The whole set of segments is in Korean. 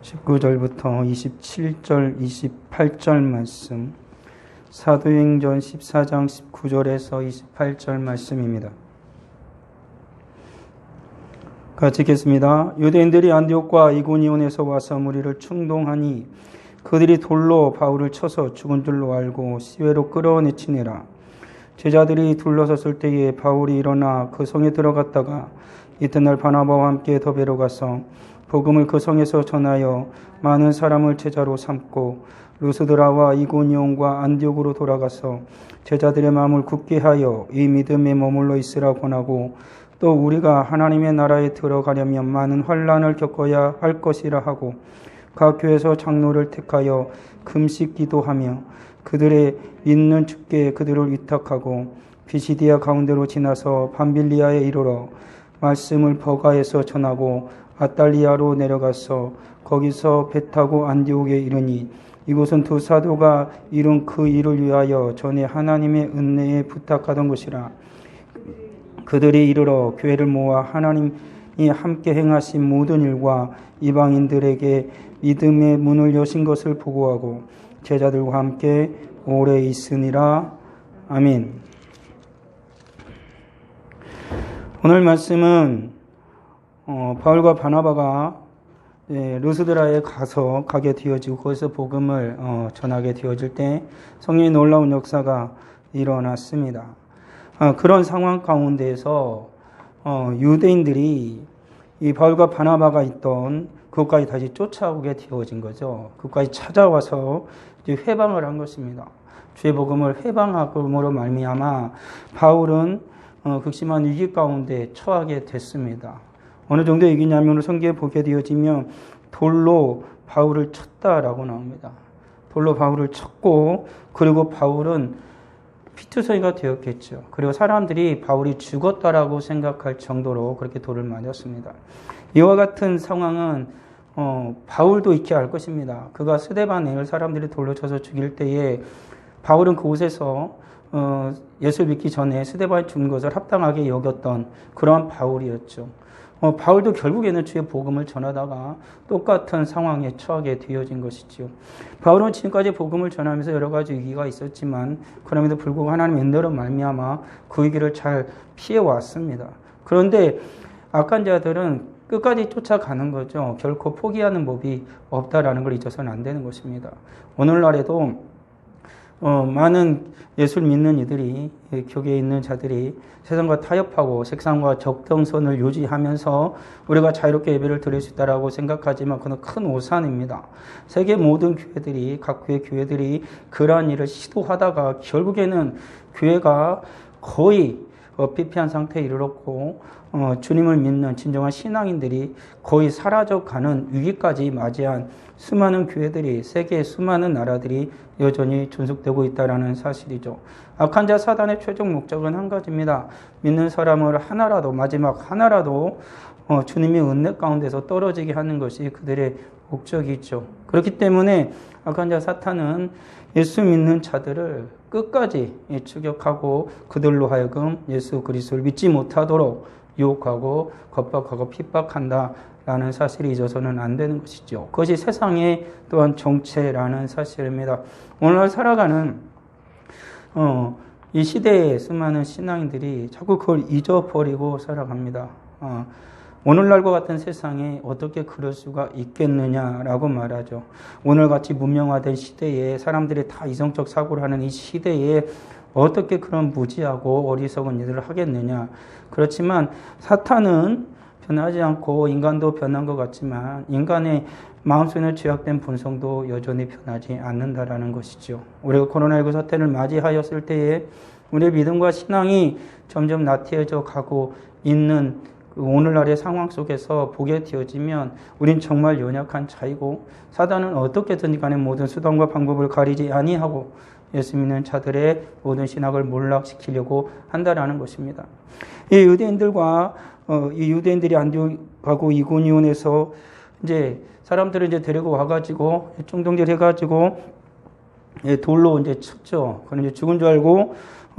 19절부터 27절, 28절 말씀, 사도행전 14장 19절에서 28절 말씀입니다. 같이 읽겠습니다. 유대인들이 안디옥과 이고니온에서 와서 무리를 충동하니 그들이 돌로 바울을 쳐서 죽은 줄로 알고 시외로 끌어내치니라. 제자들이 둘러섰을 때에 바울이 일어나 그 성에 들어갔다가 이튿날 바나바와 함께 더베로 가서 복음을 그 성에서 전하여 많은 사람을 제자로 삼고 루스드라와 이고니온과 안디옥으로 돌아가서 제자들의 마음을 굳게 하여 이 믿음에 머물러 있으라 권하고 또 우리가 하나님의 나라에 들어가려면 많은 환난을 겪어야 할 것이라 하고 각 교회에서 장로를 택하여 금식 기도하며 그들의 믿는 주께 그들을 위탁하고 비시디아 가운데로 지나서 밤빌리아에 이르러 말씀을 버가에서 전하고 아달리아로 내려가서 거기서 배 타고 안디옥에 이르니 이곳은 두 사도가 이룬 그 일을 위하여 전에 하나님의 은혜에 부탁하던 곳이라. 그들이 이르러 교회를 모아 하나님이 함께 행하신 모든 일과 이방인들에게 믿음의 문을 여신 것을 보고하고 제자들과 함께 오래 있으니라. 아멘. 오늘 말씀은 바울과 바나바가 루스드라에 가게 되어지고 거기서 복음을 전하게 되어질 때 성령의 놀라운 역사가 일어났습니다. 그런 상황 가운데에서 유대인들이 이 바울과 바나바가 있던 그것까지 다시 쫓아오게 되어진 거죠. 그것까지 찾아와서 이제 회방을 한 것입니다. 주의 복음을 회방함으로 말미암아 바울은 극심한 위기 가운데 처하게 됐습니다. 어느 정도의 위기냐면 성경에 보게 되어지면 돌로 바울을 쳤다라고 나옵니다. 돌로 바울을 쳤고 그리고 바울은 피투성이가 되었겠죠. 그리고 사람들이 바울이 죽었다라고 생각할 정도로 그렇게 돌을 맞았습니다. 이와 같은 상황은 바울도 익히 알 것입니다. 그가 스데반을 사람들이 돌로 쳐서 죽일 때에 바울은 그곳에서 예수를 믿기 전에 스데반이 죽는 것을 합당하게 여겼던 그러한 바울이었죠. 바울도 결국에는 주의 복음을 전하다가 똑같은 상황에 처하게 되어진 것이지요. 바울은 지금까지 복음을 전하면서 여러 가지 위기가 있었지만 그럼에도 불구하고 하나님의 은혜로 말미암아 그 위기를 잘 피해왔습니다. 그런데 악한 자들은 끝까지 쫓아가는 거죠. 결코 포기하는 법이 없다라는 걸 잊어서는 안 되는 것입니다. 오늘날에도 많은 예수를 믿는 이들이 교계에 있는 자들이 세상과 타협하고 세상과 적정선을 유지하면서 우리가 자유롭게 예배를 드릴 수 있다라고 생각하지만 그건 큰 오산입니다. 세계 모든 교회들이 각 교회들이 그러한 일을 시도하다가 결국에는 교회가 거의 피폐한 상태에 이르렀고 주님을 믿는 진정한 신앙인들이 거의 사라져가는 위기까지 맞이한 수많은 교회들이 세계의 수많은 나라들이 여전히 존속되고 있다는 사실이죠. 악한 자 사단의 최종 목적은 한 가지입니다. 믿는 사람을 하나라도 마지막 하나라도 주님의 은혜 가운데서 떨어지게 하는 것이 그들의 목적이죠. 그렇기 때문에 악한 자 사탄은 예수 믿는 자들을 끝까지 추격하고 그들로 하여금 예수 그리스도를 믿지 못하도록 유혹하고 겁박하고 핍박한다라는 사실이 잊어서는 안 되는 것이죠. 그것이 세상의 또한 정체라는 사실입니다. 오늘날 살아가는 이 시대의 수많은 신앙인들이 자꾸 그걸 잊어버리고 살아갑니다. 오늘날과 같은 세상에 어떻게 그럴 수가 있겠느냐라고 말하죠. 오늘같이 문명화된 시대에 사람들이 다 이성적 사고를 하는 이 시대에 어떻게 그런 무지하고 어리석은 일을 하겠느냐. 그렇지만 사탄은 변하지 않고 인간도 변한 것 같지만 인간의 마음속에 죄악된 본성도 여전히 변하지 않는다라는 것이죠. 우리가 코로나19 사태를 맞이하였을 때에 우리의 믿음과 신앙이 점점 나태해져 가고 있는 오늘날의 상황 속에서 보게 되어지면 우린 정말 연약한 자이고 사단은 어떻게든지 간에 모든 수단과 방법을 가리지 아니하고 예수 믿는 자들의 모든 신학을 몰락시키려고 한다라는 것입니다. 이 유대인들과 이 유대인들이 안디옥하고 이고니온에서 이제 사람들을 이제 데리고 와가지고 총동질 해가지고 돌로 이제 쳤죠. 그런 이제 죽은 줄 알고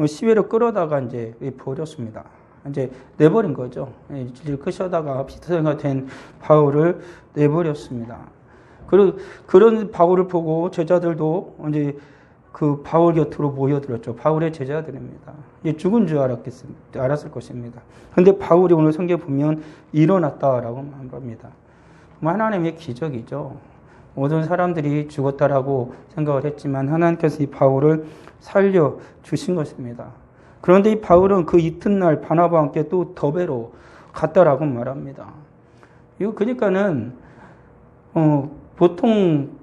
시외로 끌어다가 이제 버렸습니다. 이제 내버린 거죠. 질질 끄셔다가 피투성이가 된 바울을 내버렸습니다. 그런 바울을 보고 제자들도 이제 그 바울 곁으로 모여들었죠. 바울의 제자들입니다. 이제 죽은 줄 알았을 것입니다. 근데 바울이 오늘 성경에 보면 일어났다라고 말합니다. 하나님의 기적이죠. 모든 사람들이 죽었다라고 생각을 했지만 하나님께서 이 바울을 살려주신 것입니다. 그런데 이 바울은 그 이튿날 바나바와 함께 또 더베로 갔다라고 말합니다. 이거 그러니까는 보통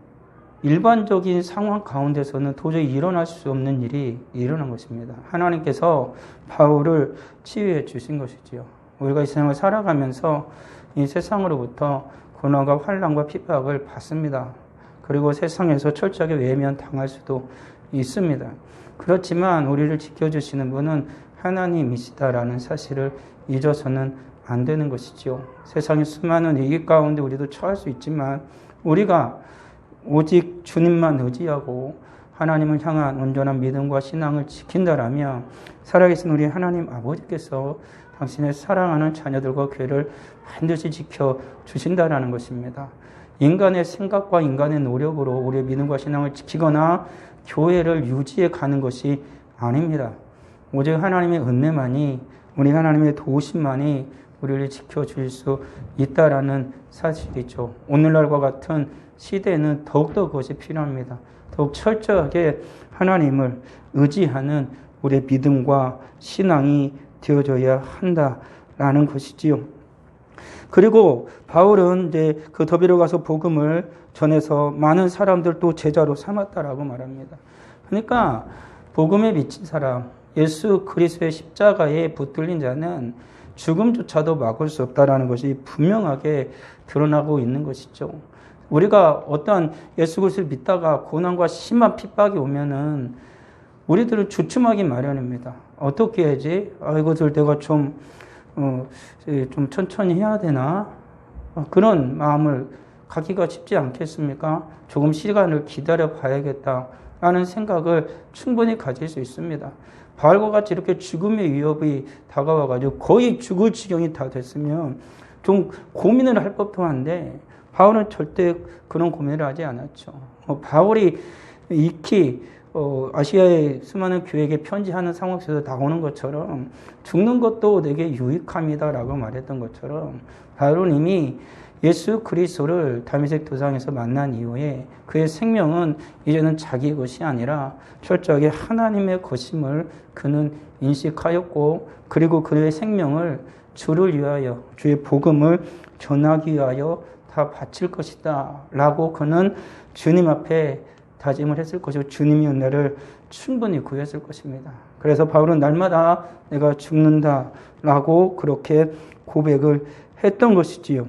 일반적인 상황 가운데서는 도저히 일어날 수 없는 일이 일어난 것입니다. 하나님께서 바울을 치유해 주신 것이지요. 우리가 이 세상을 살아가면서 이 세상으로부터 고난과 환난과 핍박을 받습니다. 그리고 세상에서 철저하게 외면당할 수도 있습니다. 그렇지만 우리를 지켜주시는 분은 하나님이시다라는 사실을 잊어서는 안 되는 것이지요. 세상의 수많은 위기 가운데 우리도 처할 수 있지만 우리가 오직 주님만 의지하고 하나님을 향한 온전한 믿음과 신앙을 지킨다라면 살아계신 우리 하나님 아버지께서 당신의 사랑하는 자녀들과 교회를 반드시 지켜주신다라는 것입니다. 인간의 생각과 인간의 노력으로 우리의 믿음과 신앙을 지키거나 교회를 유지해 가는 것이 아닙니다. 오직 하나님의 은혜만이, 우리 하나님의 도우심만이 우리를 지켜줄 수 있다라는 사실이죠. 오늘날과 같은 시대에는 더욱더 그것이 필요합니다. 더욱 철저하게 하나님을 의지하는 우리의 믿음과 신앙이 되어져야 한다라는 것이지요. 그리고 바울은 이제 그 더비로 가서 복음을 전해서 많은 사람들 또 제자로 삼았다라고 말합니다. 그러니까 복음에 미친 사람, 예수 그리스도의 십자가에 붙들린 자는 죽음조차도 막을 수 없다라는 것이 분명하게 드러나고 있는 것이죠. 우리가 어떠한 예수 그리스도를 믿다가 고난과 심한 핍박이 오면은 우리들은 주춤하기 마련입니다. 어떻게 해야지? 이것을 내가 좀 천천히 해야 되나? 그런 마음을 갖기가 쉽지 않겠습니까? 조금 시간을 기다려 봐야겠다라는 생각을 충분히 가질 수 있습니다. 바울과 같이 이렇게 죽음의 위협이 다가와가지고 거의 죽을 지경이 다 됐으면 좀 고민을 할 법도 한데 바울은 절대 그런 고민을 하지 않았죠. 바울이 익히 아시아의 수많은 교회에게 편지하는 상황 속에서 나오는 것처럼 죽는 것도 내게 유익함이다라고 말했던 것처럼 바울은 이미 예수 그리스도를 다메섹 도상에서 만난 이후에 그의 생명은 이제는 자기 것이 아니라 철저하게 하나님의 것임을 그는 인식하였고, 그리고 그의 생명을 주를 위하여, 주의 복음을 전하기 위하여 다 바칠 것이다 라고 그는 주님 앞에 다짐을 했을 것이고 주님의 은혜를 충분히 구했을 것입니다. 그래서 바울은 날마다 내가 죽는다 라고 그렇게 고백을 했던 것이지요.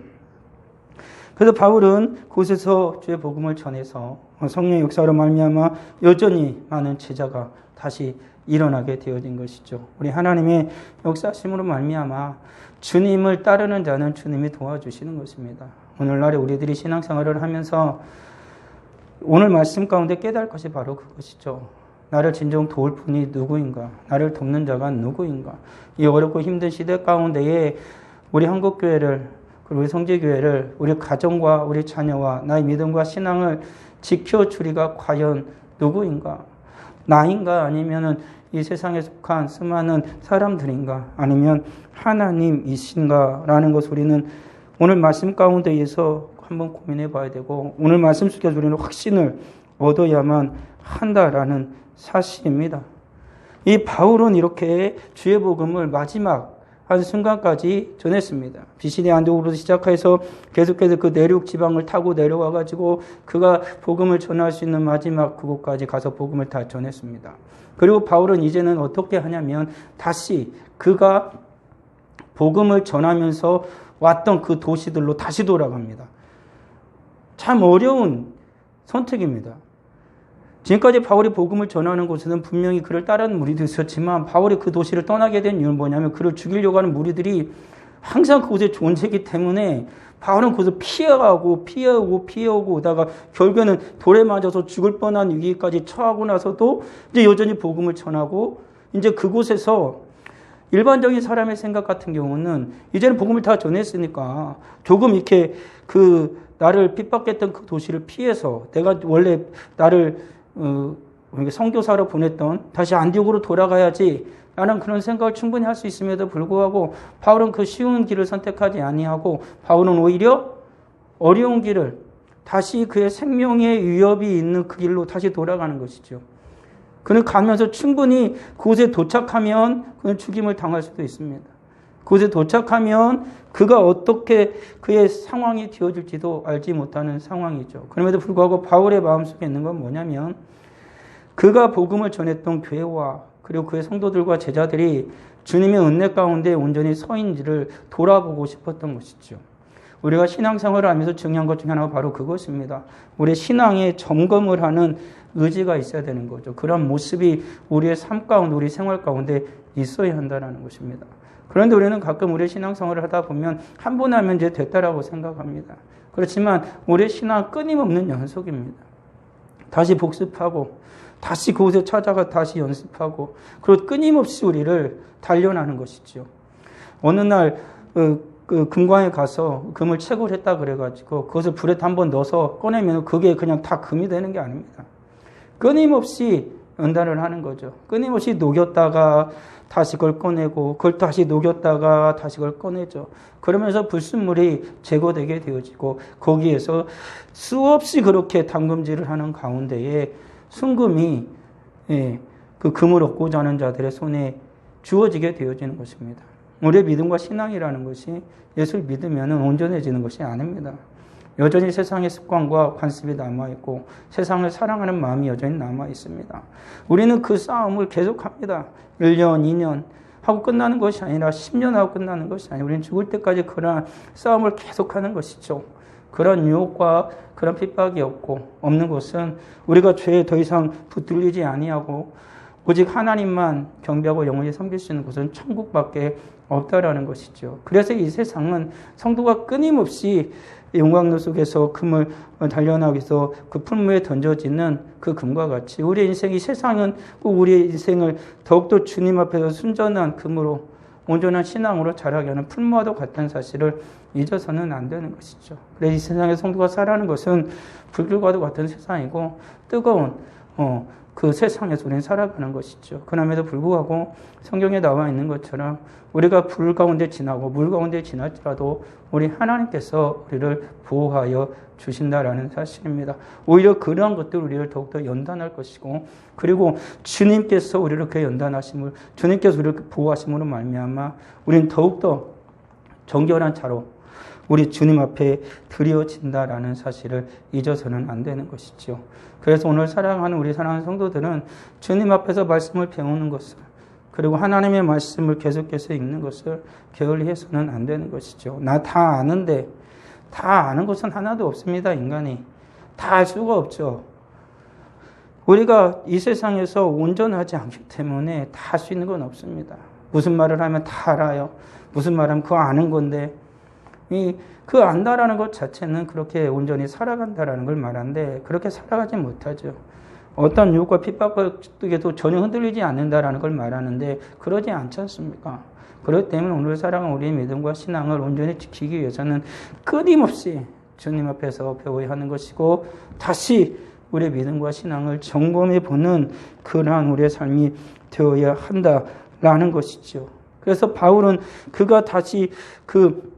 그래서 바울은 그곳에서 주의 복음을 전해서 성령의 역사로 말미암아 여전히 많은 제자가 다시 일어나게 되어진 것이죠. 우리 하나님의 역사심으로 말미암아 주님을 따르는 자는 주님이 도와주시는 것입니다. 오늘날에 우리들이 신앙생활을 하면서 오늘 말씀 가운데 깨달을 것이 바로 그것이죠. 나를 진정 도울 분이 누구인가? 나를 돕는 자가 누구인가? 이 어렵고 힘든 시대 가운데에 우리 한국교회를, 그리고 우리 성지교회를, 우리 가정과 우리 자녀와 나의 믿음과 신앙을 지켜주리가 과연 누구인가? 나인가? 아니면은 이 세상에 속한 수많은 사람들인가? 아니면 하나님이신가? 라는 것을 우리는 오늘 말씀 가운데에서 한번 고민해 봐야 되고, 오늘 말씀 속에서 우리는 확신을 얻어야만 한다라는 사실입니다. 이 바울은 이렇게 주의 복음을 마지막 한 순간까지 전했습니다. 비시디 안디옥으로 시작해서 계속해서 그 내륙 지방을 타고 내려와가지고 그가 복음을 전할 수 있는 마지막 그곳까지 가서 복음을 다 전했습니다. 그리고 바울은 이제는 어떻게 하냐면 다시 그가 복음을 전하면서 왔던 그 도시들로 다시 돌아갑니다. 참 어려운 선택입니다. 지금까지 바울이 복음을 전하는 곳에는 분명히 그를 따르는 무리도 있었지만 바울이 그 도시를 떠나게 된 이유는 뭐냐면 그를 죽이려고 하는 무리들이 항상 그곳에 존재했기 때문에 바울은 그곳을 피해오고 오다가 결국에는 돌에 맞아서 죽을 뻔한 위기까지 처하고 나서도 이제 여전히 복음을 전하고, 이제 그곳에서 일반적인 사람의 생각 같은 경우는 이제는 복음을 다 전했으니까 조금 이렇게 그 나를 핍박했던 그 도시를 피해서 내가 원래 나를 선교사로 보냈던 다시 안디옥으로 돌아가야지 라는 그런 생각을 충분히 할 수 있음에도 불구하고 바울은 그 쉬운 길을 선택하지 아니하고 바울은 오히려 어려운 길을 다시 그의 생명의 위협이 있는 그 길로 다시 돌아가는 것이죠. 그는 가면서 충분히 그곳에 도착하면 그는 죽임을 당할 수도 있습니다. 그곳에 도착하면 그가 어떻게 그의 상황이 되어질지도 알지 못하는 상황이죠. 그럼에도 불구하고 바울의 마음속에 있는 건 뭐냐면 그가 복음을 전했던 교회와 그리고 그의 성도들과 제자들이 주님의 은혜 가운데 온전히 서인지를 돌아보고 싶었던 것이죠. 우리가 신앙생활을 하면서 중요한 것 중에 하나가 바로 그것입니다. 우리의 신앙에 점검을 하는 의지가 있어야 되는 거죠. 그런 모습이 우리의 삶 가운데, 우리 생활 가운데 있어야 한다는 것입니다. 그런데 우리는 가끔 우리의 신앙생활을 하다 보면 한 번 하면 이제 됐다라고 생각합니다. 그렇지만 우리의 신앙은 끊임없는 연속입니다. 다시 복습하고 다시 그곳에 찾아가 다시 연습하고 그리고 끊임없이 우리를 단련하는 것이죠. 어느 날 금광에 가서 금을 채굴했다 그래가지고 그것을 불에 한번 넣어서 꺼내면 그게 그냥 다 금이 되는 게 아닙니다. 끊임없이 연단을 하는 거죠. 끊임없이 녹였다가 다시 그걸 꺼내고 그걸 다시 녹였다가 다시 그걸 꺼내죠. 그러면서 불순물이 제거되게 되어지고 거기에서 수없이 그렇게 담금질을 하는 가운데에 순금이 그 금을 얻고자 하는 자들의 손에 주어지게 되어지는 것입니다. 우리의 믿음과 신앙이라는 것이 예수를 믿으면 온전해지는 것이 아닙니다. 여전히 세상의 습관과 관습이 남아있고 세상을 사랑하는 마음이 여전히 남아있습니다. 우리는 그 싸움을 계속합니다. 1년, 2년 하고 끝나는 것이 아니라 10년 하고 끝나는 것이 아니라 우리는 죽을 때까지 그러한 싸움을 계속하는 것이죠. 그런 유혹과 그런 핍박이 없는 것은 우리가 죄에 더 이상 붙들리지 아니하고 오직 하나님만 경배하고 영원히 섬길 수 있는 곳은 천국밖에 없다라는 것이죠. 그래서 이 세상은 성도가 끊임없이 용광로 속에서 금을 단련하기 위해서 그 풀무에 던져지는 그 금과 같이 우리의 인생이 세상은 우리의 인생을 더욱더 주님 앞에서 순전한 금으로 온전한 신앙으로 자라게 하는 풀무와도 같다는 사실을 잊어서는 안 되는 것이죠. 그래서 이 세상의 성도가 살아가는 것은 불길과도 같은 세상이고 뜨거운 그 세상에서 우리는 살아가는 것이죠. 그럼에도 불구하고 성경에 나와 있는 것처럼 우리가 불 가운데 지나고 물 가운데 지날지라도 우리 하나님께서 우리를 보호하여 주신다라는 사실입니다. 오히려 그러한 것들 우리를 더욱더 연단할 것이고 그리고 주님께서 우리를 그 연단하심을 주님께서 우리를 보호하심으로 말미암아 우리는 더욱더 정결한 자로 우리 주님 앞에 드려진다라는 사실을 잊어서는 안 되는 것이죠. 그래서 오늘 사랑하는 우리 사랑하는 성도들은 주님 앞에서 말씀을 배우는 것을 그리고 하나님의 말씀을 계속해서 읽는 것을 게을리해서는 안 되는 것이죠. 나 다 아는데 다 아는 것은 하나도 없습니다. 인간이 다 알 수가 없죠. 우리가 이 세상에서 온전하지 않기 때문에 다 할 수 있는 건 없습니다. 무슨 말을 하면 다 알아요. 무슨 말하면 그거 아는 건데 그 안다라는 것 자체는 그렇게 온전히 살아간다라는 걸 말하는데 그렇게 살아가지 못하죠. 어떤 유혹과 핍박에도 전혀 흔들리지 않는다라는 걸 말하는데 그러지 않지 않습니까? 그렇기 때문에 오늘 살아가는 우리의 믿음과 신앙을 온전히 지키기 위해서는 끊임없이 주님 앞에서 배워야 하는 것이고 다시 우리의 믿음과 신앙을 점검해 보는 그러한 우리의 삶이 되어야 한다라는 것이죠. 그래서 바울은 그가 다시 그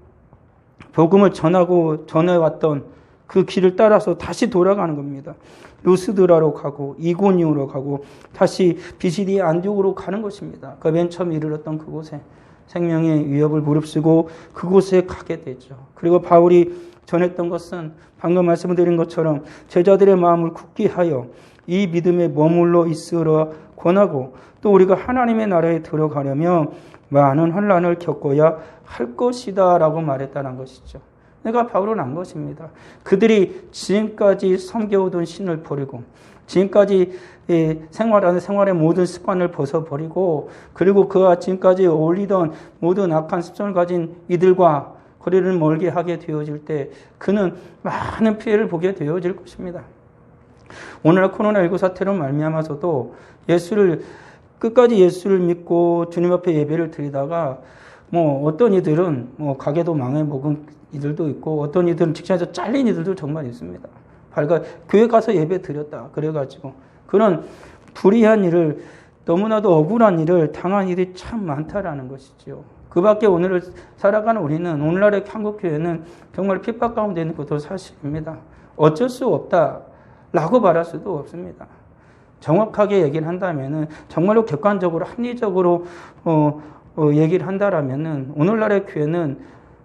복음을 전해왔던 그 길을 따라서 다시 돌아가는 겁니다. 루스드라로 가고 이고니오로 가고 다시 비시디 안디옥으로 가는 것입니다. 그 맨 처음 이르렀던 그곳에 생명의 위협을 무릅쓰고 그곳에 가게 되죠. 그리고 바울이 전했던 것은 방금 말씀드린 것처럼 제자들의 마음을 굳게 하여 이 믿음에 머물러 있으라 권하고 또 우리가 하나님의 나라에 들어가려면 많은 환난을 겪어야 할 것이다 라고 말했다는 것이죠. 내가 바울은 안 것입니다. 그들이 지금까지 섬겨오던 신을 버리고 지금까지 생활의 모든 습관을 벗어버리고 그리고 그가 지금까지 어울리던 모든 악한 습성을 가진 이들과 거리를 멀게 하게 되어질 때 그는 많은 피해를 보게 되어질 것입니다. 오늘날 코로나19 사태로 말미암아서도 끝까지 예수를 믿고 주님 앞에 예배를 드리다가 어떤 이들은 가게도 망해먹은 이들도 있고 어떤 이들은 직장에서 잘린 이들도 정말 있습니다. 교회 가서 예배 드렸다 그래가지고 그런 불의한 일을 너무나도 억울한 일을 당한 일이 참 많다라는 것이죠. 그 밖에 오늘을 살아가는 우리는 오늘날의 한국교회는 정말 핍박 가운데 있는 것도 사실입니다. 어쩔 수 없다라고 말할 수도 없습니다. 정확하게 얘기를 한다면은 정말로 객관적으로 합리적으로 얘기를 한다라면은 오늘날의 교회는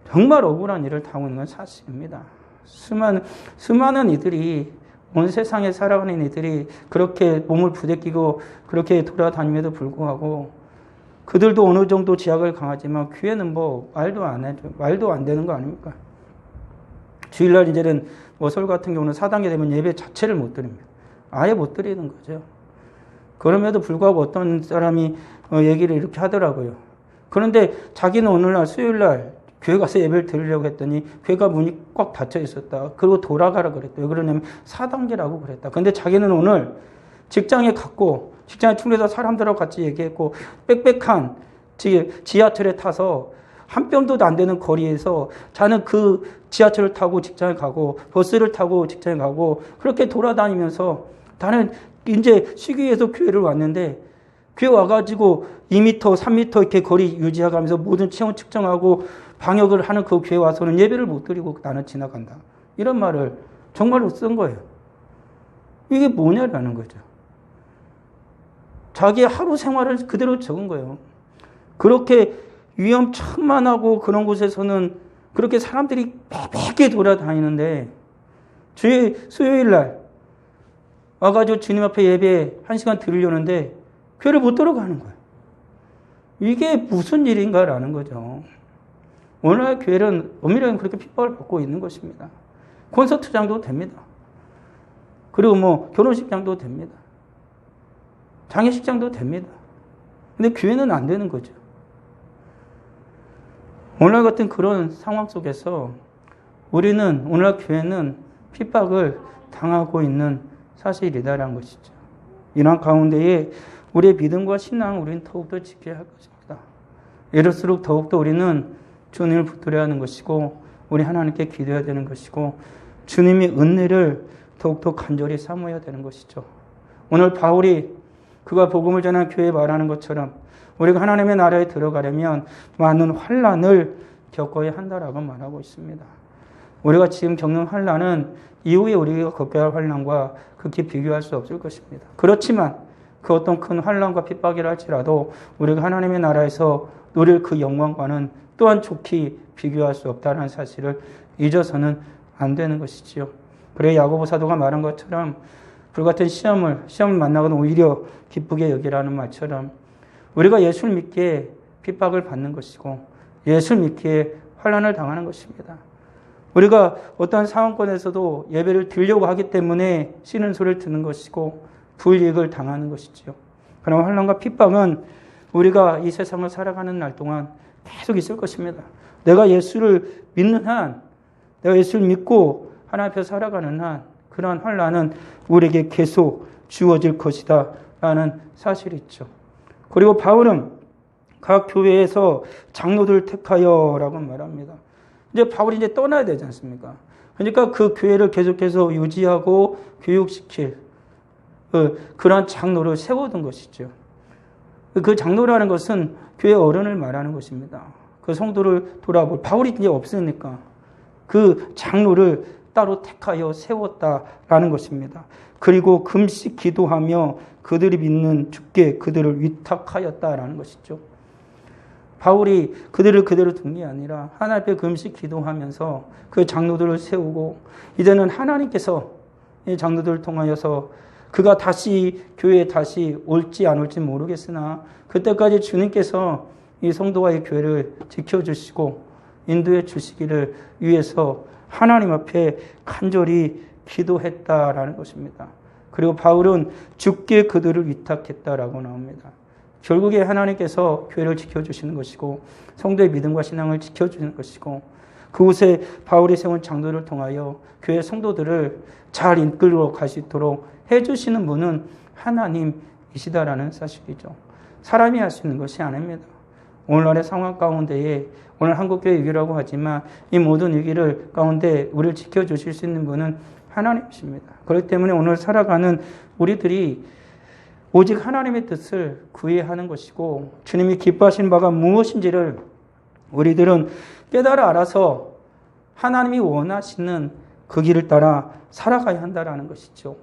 정말 억울한 일을 당하고 있는 건 사실입니다. 수많은 이들이 온 세상에 살아가는 이들이 그렇게 몸을 부대끼고 그렇게 돌아다님에도 불구하고 그들도 어느 정도 지약을 강하지만 교회는 뭐 말도 안 되는 거 아닙니까? 주일날 이제는 서울 같은 경우는 사당에 되면 예배 자체를 못 드립니다. 아예 못 드리는 거죠. 그럼에도 불구하고 어떤 사람이 얘기를 이렇게 하더라고요. 그런데 자기는 오늘날 수요일날 교회 가서 예배를 드리려고 했더니 교회가 문이 꽉 닫혀 있었다. 그리고 돌아가라 그랬다. 왜 그러냐면 4단계라고 그랬다. 근데 자기는 오늘 직장에 출근해서 사람들하고 같이 얘기했고 빽빽한 지하철에 타서 한 뼘도 안 되는 거리에서 자는 그 지하철을 타고 직장에 가고 버스를 타고 직장에 가고 그렇게 돌아다니면서 나는 이제 쉬기 위해서 교회를 왔는데 교회 와가지고 2m, 3m 이렇게 거리 유지해가면서 모든 체온 측정하고 방역을 하는 그 교회 와서는 예배를 못 드리고 나는 지나간다. 이런 말을 정말로 쓴 거예요. 이게 뭐냐라는 거죠. 자기의 하루 생활을 그대로 적은 거예요. 그렇게 위험천만하고 그런 곳에서는 그렇게 사람들이 빽빽하게 돌아다니는데 수요일 날 와가지고 주님 앞에 예배 1시간 드리려는데 교회를 못 들어가는 거예요. 이게 무슨 일인가라는 거죠. 오늘날 교회는 엄밀하게 그렇게 핍박을 받고 있는 것입니다. 콘서트장도 됩니다. 그리고 결혼식장도 됩니다. 장례식장도 됩니다. 근데 교회는 안 되는 거죠. 오늘날 같은 그런 상황 속에서 오늘날 교회는 핍박을 당하고 있는 사실이다라는 것이죠. 이런 가운데에 우리의 믿음과 신앙을 우리는 더욱더 지켜야 할 것입니다. 이럴수록 더욱더 우리는 주님을 붙들어야 하는 것이고 우리 하나님께 기도해야 되는 것이고 주님의 은혜를 더욱더 간절히 사모해야 되는 것이죠. 오늘 바울이 그가 복음을 전한 교회에 말하는 것처럼 우리가 하나님의 나라에 들어가려면 많은 환난을 겪어야 한다라고 말하고 있습니다. 우리가 지금 겪는 환난은 이후에 우리가 겪어야 할 환난과 극히 비교할 수 없을 것입니다. 그렇지만 그 어떤 큰 환난과 핍박이라 할지라도 우리가 하나님의 나라에서 누릴 그 영광과는 또한 좋게 비교할 수 없다는 사실을 잊어서는 안 되는 것이지요. 그래 야고보 사도가 말한 것처럼 불같은 시험을 만나고는 오히려 기쁘게 여기라는 말처럼 우리가 예수를 믿기에 핍박을 받는 것이고 예수를 믿기에 환난을 당하는 것입니다. 우리가 어떠한 상황권에서도 예배를 드리려고 하기 때문에 쉬는 소리를 듣는 것이고 불이익을 당하는 것이지요. 그러나 환난과 핍박은 우리가 이 세상을 살아가는 날 동안 계속 있을 것입니다. 내가 예수를 믿는 한, 내가 예수를 믿고 하나님 앞에 살아가는 한 그러한 환난은 우리에게 계속 주어질 것이다 라는 사실이 있죠. 그리고 바울은 각 교회에서 장로들을 택하여 라고 말합니다. 이제 바울이 이제 떠나야 되지 않습니까? 그러니까 그 교회를 계속해서 유지하고 교육시킬 그러한 장로를 세워둔 것이죠. 그 장로라는 것은 교회 어른을 말하는 것입니다. 그 성도를 돌아볼 바울이 이제 없으니까 그 장로를 따로 택하여 세웠다라는 것입니다. 그리고 금식 기도하며 그들이 믿는 주께 그들을 위탁하였다라는 것이죠. 바울이 그들을 그대로 둔 게 아니라 하나님 앞에 금식 기도하면서 그 장로들을 세우고 이제는 하나님께서 이 장로들을 통하여서 그가 다시 교회에 다시 올지 안 올지 모르겠으나 그때까지 주님께서 이 성도와 이 교회를 지켜주시고 인도해 주시기를 위해서 하나님 앞에 간절히 기도했다라는 것입니다. 그리고 바울은 주께 그들을 위탁했다라고 나옵니다. 결국에 하나님께서 교회를 지켜주시는 것이고 성도의 믿음과 신앙을 지켜주시는 것이고 그곳에 바울이 세운 장로를 통하여 교회 성도들을 잘 이끌어 갈 수 있도록 해주시는 분은 하나님이시다라는 사실이죠. 사람이 할 수 있는 것이 아닙니다. 오늘날의 상황 가운데에 오늘 한국교회 위기라고 하지만 이 모든 위기를 가운데 우리를 지켜주실 수 있는 분은 하나님이십니다. 그렇기 때문에 오늘 살아가는 우리들이 오직 하나님의 뜻을 구해야 하는 것이고 주님이 기뻐하신 바가 무엇인지를 우리들은 깨달아 알아서 하나님이 원하시는 그 길을 따라 살아가야 한다라는 것이죠.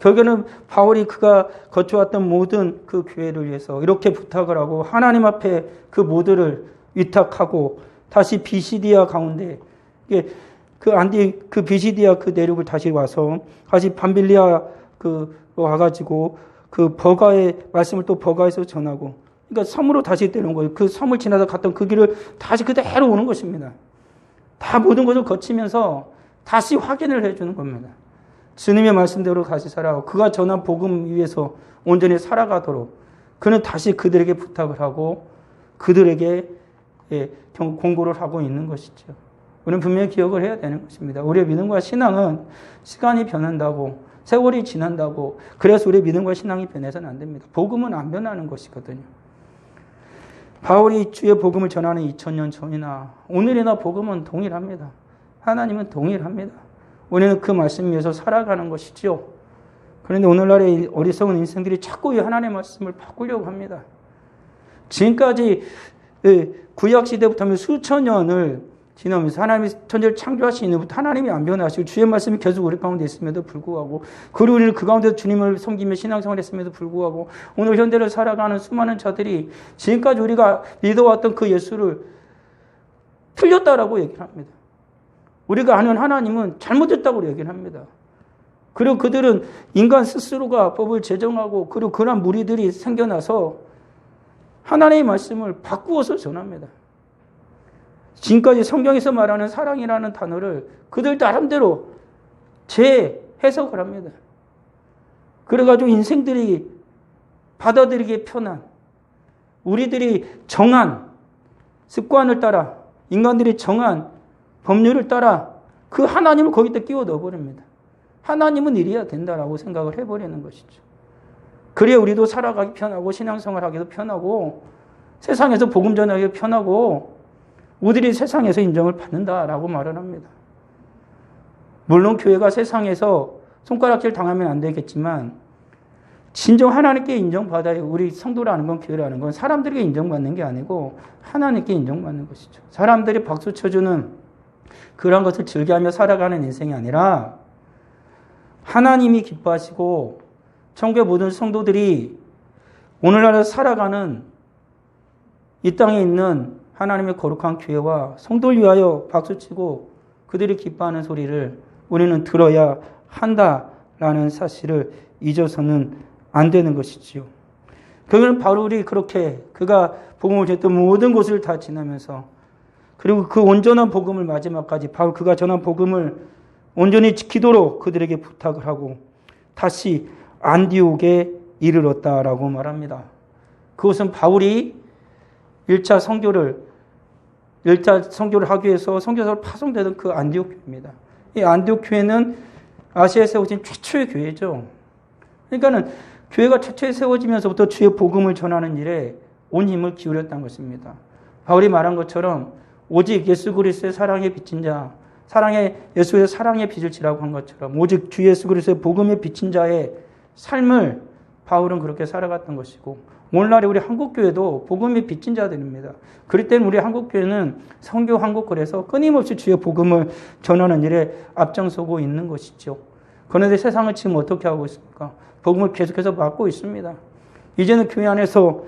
결국에는 바울이 그가 거쳐왔던 모든 그 교회를 위해서 이렇게 부탁을 하고 하나님 앞에 그 모두를 위탁하고 다시 비시디아 가운데 그 비시디아 그 내륙을 다시 와서 다시 밤빌리아 와가지고 그 버가의 말씀을 또 버가에서 전하고 그러니까 섬으로 다시 데려온 거예요. 그 섬을 지나서 갔던 그 길을 다시 그대로 오는 것입니다. 다 모든 것을 거치면서 다시 확인을 해주는 겁니다. 주님의 말씀대로 다시 살아가고 그가 전한 복음 위에서 온전히 살아가도록 그는 다시 그들에게 부탁을 하고 그들에게 공고를 하고 있는 것이죠. 우리는 분명히 기억을 해야 되는 것입니다. 우리의 믿음과 신앙은 시간이 변한다고 세월이 지난다고 그래서 우리의 믿음과 신앙이 변해서는 안 됩니다. 복음은 안 변하는 것이거든요. 바울이 주의 복음을 전하는 2000년 전이나 오늘이나 복음은 동일합니다. 하나님은 동일합니다. 우리는 그 말씀 위에서 살아가는 것이죠. 그런데 오늘날의 어리석은 인생들이 자꾸 이 하나님의 말씀을 바꾸려고 합니다. 지금까지 구약시대부터 수천 년을 지나면서 하나님이 천지를 창조하신 이후부터 하나님이 안 변하시고 주의 말씀이 계속 우리 가운데 있음에도 불구하고 그리고 우리는 그 가운데 주님을 섬기며 신앙생활을 했음에도 불구하고 오늘 현대를 살아가는 수많은 자들이 지금까지 우리가 믿어왔던 그 예수를 틀렸다라고 얘기를 합니다. 우리가 아는 하나님은 잘못됐다고 얘기를 합니다. 그리고 그들은 인간 스스로가 법을 제정하고 그리고 그런 무리들이 생겨나서 하나님의 말씀을 바꾸어서 전합니다. 지금까지 성경에서 말하는 사랑이라는 단어를 그들 나름대로 재해석을 합니다. 그래가지고 인생들이 받아들이기 편한 우리들이 정한 습관을 따라 인간들이 정한 법률을 따라 그 하나님을 거기다 끼워 넣어버립니다. 하나님은 이래야 된다라고 생각을 해버리는 것이죠. 그래야 우리도 살아가기 편하고 신앙생활하기도 편하고 세상에서 복음 전하기도 편하고 우리들이 세상에서 인정을 받는다라고 말을 합니다. 물론 교회가 세상에서 손가락질 당하면 안 되겠지만 진정 하나님께 인정받아야 우리 성도라는 건 교회라는 건 사람들에게 인정받는 게 아니고 하나님께 인정받는 것이죠. 사람들이 박수 쳐주는 그런 것을 즐겨하며 살아가는 인생이 아니라 하나님이 기뻐하시고 천국의 모든 성도들이 오늘날 살아가는 이 땅에 있는 하나님의 거룩한 교회와 성도를 위하여 박수치고 그들이 기뻐하는 소리를 우리는 들어야 한다라는 사실을 잊어서는 안 되는 것이지요. 그는 바울이 그렇게 그가 복음을 전했던 모든 곳을 다 지나면서 그리고 그 온전한 복음을 마지막까지 바울 그가 전한 복음을 온전히 지키도록 그들에게 부탁을 하고 다시 안디옥에 이르렀다라고 말합니다. 그것은 바울이 1차 선교를 하기 위해서 선교사로 파송되던 그 안디옥 교회입니다. 이 안디옥 교회는 아시아에 세워진 최초의 교회죠. 그러니까는 교회가 최초에 세워지면서부터 주의 복음을 전하는 일에 온 힘을 기울였다는 것입니다. 바울이 말한 것처럼 오직 예수 그리스도의 사랑에 비친 자, 예수의 사랑에 빛을 지라고 한 것처럼 오직 주 예수 그리스도의 복음에 비친 자의 삶을 바울은 그렇게 살아갔던 것이고 오늘날에 우리 한국교회도 복음에 비친 자들입니다. 그럴 때는 우리 한국교회는 선교 한국거리에서 끊임없이 주의 복음을 전하는 일에 앞장서고 있는 것이죠. 그런데 세상은 지금 어떻게 하고 있습니까? 복음을 계속해서 막고 있습니다. 이제는 교회 안에서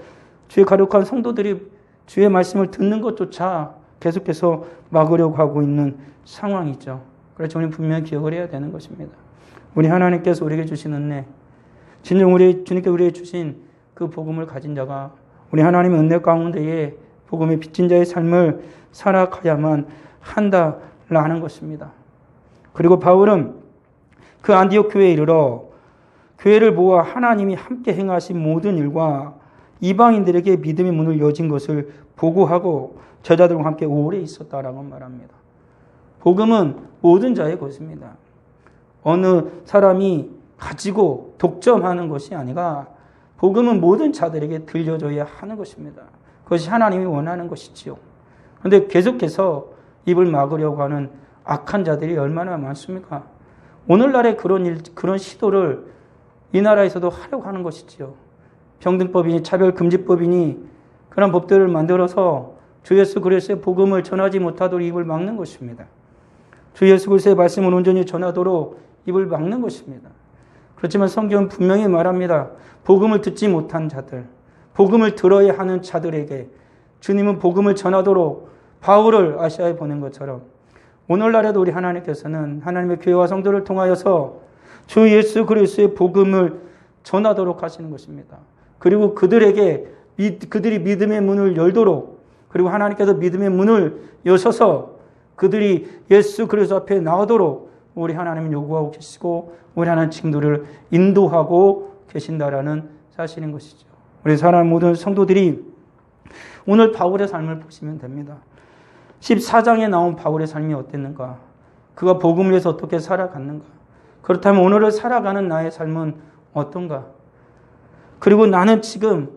주의 거룩한 성도들이 주의 말씀을 듣는 것조차 계속해서 막으려고 하고 있는 상황이죠. 그래서 우리는 분명히 기억을 해야 되는 것입니다. 우리 하나님께서 우리에게 주신 은혜, 진정 주님께 우리에게 주신 그 복음을 가진 자가 우리 하나님의 은혜 가운데에 복음에 비친 자의 삶을 살아가야만 한다라는 것입니다. 그리고 바울은 그 안디옥 교회에 이르러 교회를 모아 하나님이 함께 행하신 모든 일과 이방인들에게 믿음의 문을 여진 것을 보고하고 제자들과 함께 오래 있었다라고 말합니다. 복음은 모든 자의 것입니다. 어느 사람이 가지고 독점하는 것이 아니라 복음은 모든 자들에게 들려줘야 하는 것입니다. 그것이 하나님이 원하는 것이지요. 그런데 계속해서 입을 막으려고 하는 악한 자들이 얼마나 많습니까? 오늘날의 그런 시도를 이 나라에서도 하려고 하는 것이지요. 평등법이니 차별금지법이니 그런 법들을 만들어서 주 예수 그리스도의 복음을 전하지 못하도록 입을 막는 것입니다. 주 예수 그리스도의 말씀을 온전히 전하도록 입을 막는 것입니다. 그렇지만 성경은 분명히 말합니다. 복음을 듣지 못한 자들, 복음을 들어야 하는 자들에게 주님은 복음을 전하도록 바울을 아시아에 보낸 것처럼 오늘날에도 우리 하나님께서는 하나님의 교회와 성도를 통하여서 주 예수 그리스도의 복음을 전하도록 하시는 것입니다. 그리고 그들이 믿음의 문을 열도록, 그리고 하나님께서 믿음의 문을 여셔서 그들이 예수 그리스도 앞에 나오도록 우리 하나님은 요구하고 계시고 우리 하나님 친구들을 인도하고 계신다라는 사실인 것이죠. 우리 사랑하는 모든 성도들이 오늘 바울의 삶을 보시면 됩니다. 14장에 나온 바울의 삶이 어땠는가? 그가 복음을 위해서 어떻게 살아갔는가? 그렇다면 오늘을 살아가는 나의 삶은 어떤가? 그리고 나는 지금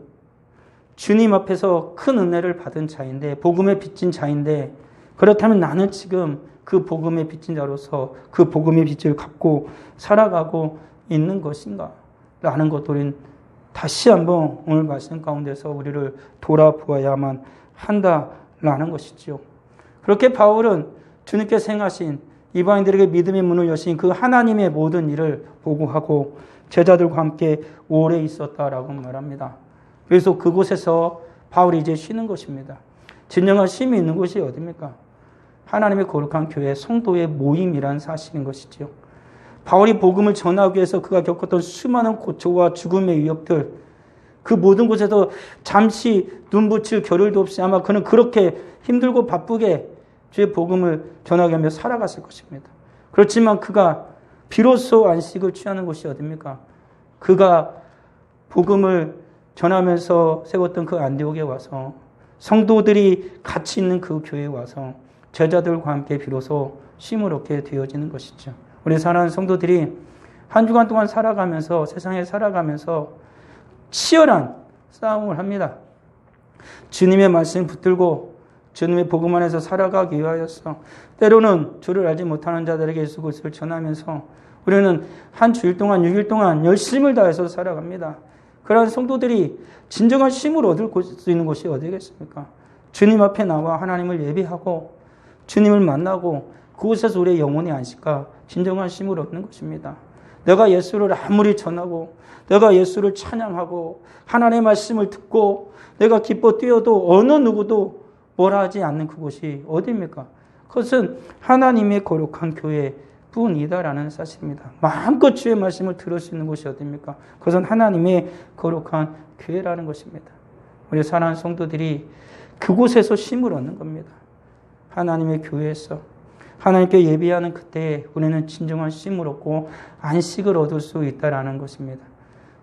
주님 앞에서 큰 은혜를 받은 자인데, 복음에 빚진 자인데, 그렇다면 나는 지금 그 복음에 빚진 자로서 그 복음의 빚을 갚고 살아가고 있는 것인가? 라는 것 우리는 다시 한번 오늘 말씀 가운데서 우리를 돌아보아야만 한다라는 것이지요. 그렇게 바울은 주님께서 행하신 이방인들에게 믿음의 문을 여신 그 하나님의 모든 일을 보고하고 제자들과 함께 오래 있었다라고 말합니다. 그래서 그곳에서 바울이 이제 쉬는 것입니다. 진정한 쉼이 있는 곳이 어디입니까? 하나님의 거룩한 교회 성도의 모임이란 사실인 것이지요. 바울이 복음을 전하기 위해서 그가 겪었던 수많은 고초와 죽음의 위협들, 그 모든 곳에서 잠시 눈붙일 겨를도 없이 아마 그는 그렇게 힘들고 바쁘게 주의 복음을 전하게 하며 살아갔을 것입니다. 그렇지만 그가 비로소 안식을 취하는 곳이 어디입니까? 그가 복음을 전하면서 세웠던 그 안디옥에 와서 성도들이 같이 있는 그 교회에 와서 제자들과 함께 비로소 쉼을 얻게 되어지는 것이죠. 우리 사랑하는 성도들이 한 주간 동안 살아가면서 세상에 살아가면서 치열한 싸움을 합니다. 주님의 말씀 붙들고 주님의 복음 안에서 살아가기 위하여서 때로는 주를 알지 못하는 자들에게 예수 그리스도를 전하면서 우리는 한 주일 동안 6일 동안 열심을 다해서 살아갑니다. 그러한 성도들이 진정한 쉼을 얻을 수 있는 곳이 어디겠습니까? 주님 앞에 나와 하나님을 예배하고 주님을 만나고 그곳에서 우리의 영혼의 안식과 진정한 쉼을 얻는 것입니다. 내가 예수를 아무리 전하고 내가 예수를 찬양하고 하나님의 말씀을 듣고 내가 기뻐 뛰어도 어느 누구도 뭐라 하지 않는 그곳이 어디입니까? 그것은 하나님의 거룩한 교회뿐이다라는 사실입니다. 마음껏 주의 말씀을 들을 수 있는 곳이 어디입니까? 그것은 하나님의 거룩한 교회라는 것입니다. 우리 사랑하는 성도들이 그곳에서 쉼을 얻는 겁니다. 하나님의 교회에서 하나님께 예배하는 그때에 우리는 진정한 쉼을 얻고 안식을 얻을 수 있다라는 것입니다.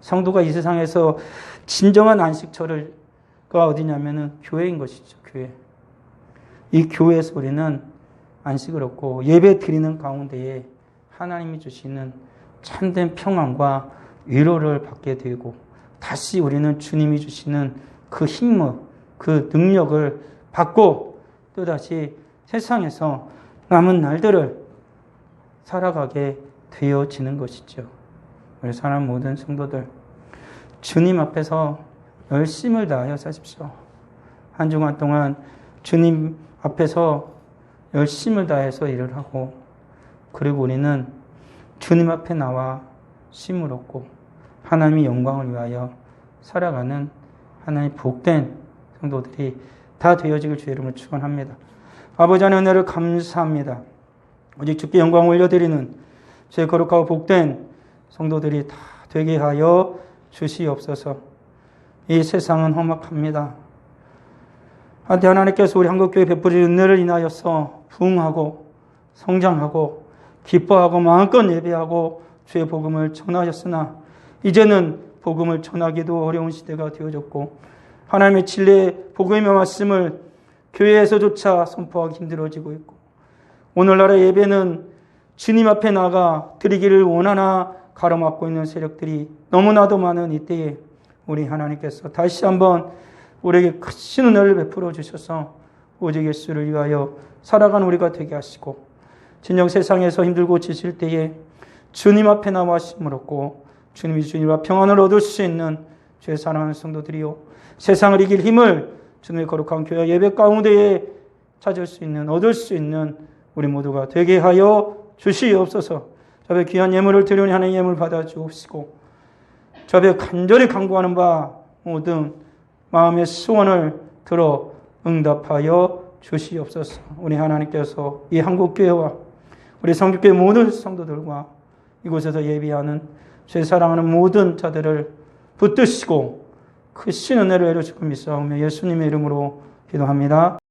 성도가 이 세상에서 진정한 안식처가 어디냐면은 교회인 것이죠. 교회. 이 교회에서 우리는 안식을 얻고 예배 드리는 가운데에 하나님이 주시는 참된 평안과 위로를 받게 되고 다시 우리는 주님이 주시는 그 힘을, 그 능력을 받고 또다시 세상에서 남은 날들을 살아가게 되어지는 것이죠. 우리 사랑하는 모든 성도들, 주님 앞에서 열심을 다하여 사십시오. 한 주간 동안 주님 앞에서 열심을 다해서 일을 하고, 그리고 우리는 주님 앞에 나와 쉼을 얻고 하나님의 영광을 위하여 살아가는 하나님의 복된 성도들이 다 되어지길 주의 이름으로 축원합니다. 아버지 하나님 은혜를 감사합니다. 오직 주께 영광을 올려드리는 주의 거룩하고 복된 성도들이 다 되게 하여 주시옵소서. 이 세상은 험악합니다. 한때 하나님께서 우리 한국교회 베푸신 은혜를 인하여서 부흥하고 성장하고 기뻐하고 마음껏 예배하고 주의 복음을 전하셨으나 이제는 복음을 전하기도 어려운 시대가 되어졌고 하나님의 진리의 복음의 말씀을 교회에서조차 선포하기 힘들어지고 있고 오늘날의 예배는 주님 앞에 나가 드리기를 원하나 가로막고 있는 세력들이 너무나도 많은 이때에 우리 하나님께서 다시 한번 우리에게 크신 은혜를 베풀어 주셔서 오직 예수를 위하여 살아가는 우리가 되게 하시고 진정 세상에서 힘들고 지칠 때에 주님 앞에 나와 힘을 얻고 주님이 주님과 평안을 얻을 수 있는 주의 사랑하는 성도들이요 세상을 이길 힘을 주님의 거룩한 교회 예배 가운데에 찾을 수 있는 얻을 수 있는 우리 모두가 되게 하여 주시옵소서. 저 앞에 귀한 예물을 드리니 하나님의 예물 받아 주옵시고 저 앞에 간절히 간구하는 바 모든 마음의 소원을 들어 응답하여 주시옵소서. 우리 하나님께서 이 한국교회와 우리 성교교회 모든 성도들과 이곳에서 예비하는 죄 사랑하는 모든 자들을 붙드시고 크신 은혜를 내려주고 믿사오며 예수님의 이름으로 기도합니다.